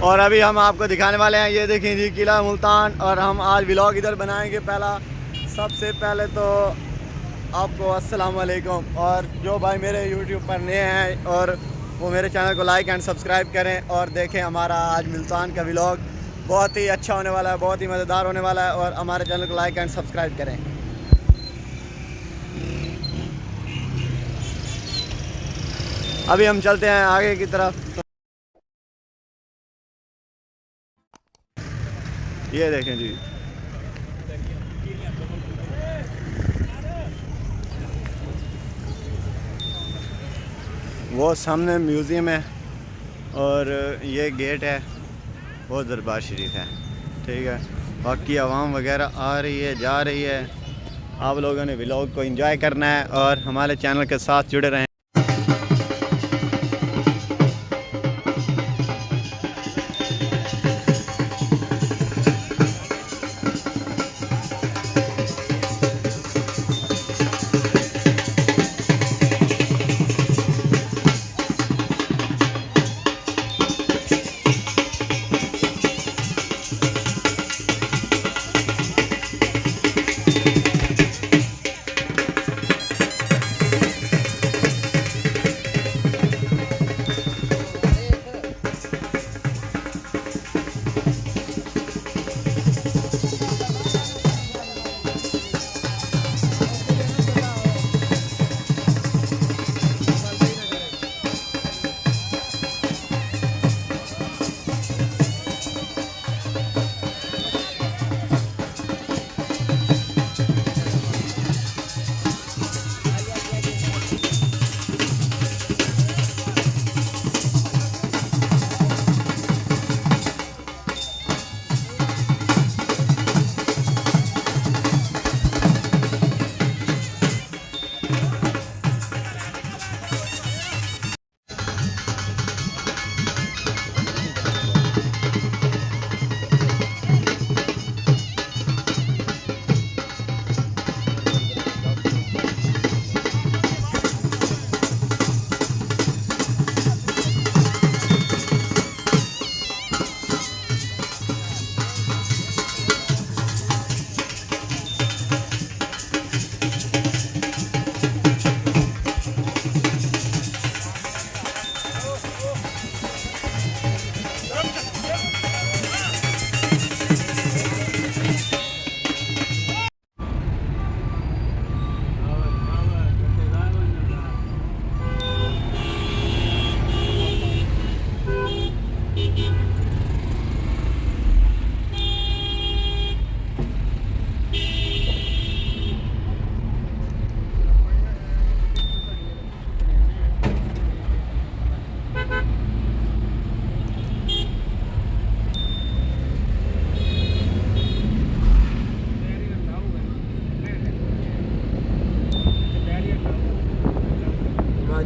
और अभी हम आपको दिखाने वाले हैं, ये देखें जी किला मुल्तान। और हम आज व्लॉग इधर बनाएंगे। पहला सबसे पहले तो आपको अस्सलाम वालेकुम। और जो भाई मेरे यूट्यूब पर नए हैं और वो मेरे चैनल को लाइक एंड सब्सक्राइब करें और देखें हमारा आज मुल्तान का व्लॉग। बहुत ही अच्छा होने वाला है, बहुत ही मज़ेदार होने वाला है। और हमारे चैनल को लाइक एंड सब्सक्राइब करें। अभी हम चलते हैं आगे की तरफ। ये देखें जी, वो सामने म्यूज़ियम है और ये गेट है, वो दरबार शरीफ है। ठीक है, बाकी आवाम वगैरह आ रही है, जा रही है। आप लोगों ने व्लॉग को एंजॉय करना है और हमारे चैनल के साथ जुड़े रहें।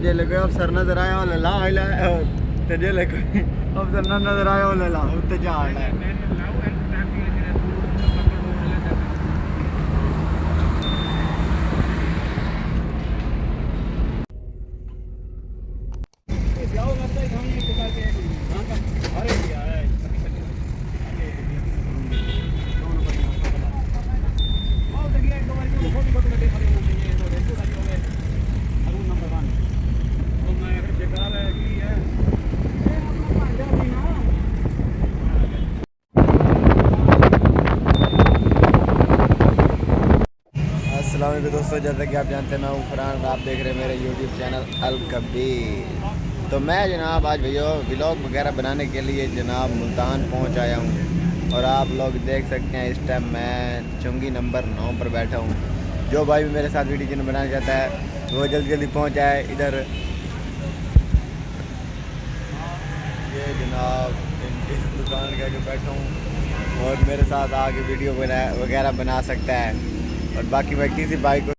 जे लगे अफसर नजर आया वाला ला आइला ते जे लगे अफसर नजर आया वाला ला उत्ते जा आइला। अस्सलाम दोस्तों, जैसा कि आप जानते हैं मैं हूँ फरहान, आप देख रहे हैं मेरे यूट्यूब चैनल अल कबीर। तो मैं जनाब आज भैया व्लॉग वगैरह बनाने के लिए जनाब मुल्तान पहुँच आया हूँ। और आप लोग देख सकते हैं इस टाइम मैं चुंगी नंबर 9 पर बैठा हूँ। जो भाई भी मेरे साथ वीडियो बनाना चाहता है वो जल्दी जल्दी पहुँच जाए इधर। ये जनाब इस दुकान के आगे बैठा हूँ और मेरे साथ आके वीडियो वगैरह बना सकता है। और बाकी मैं किसी भाई को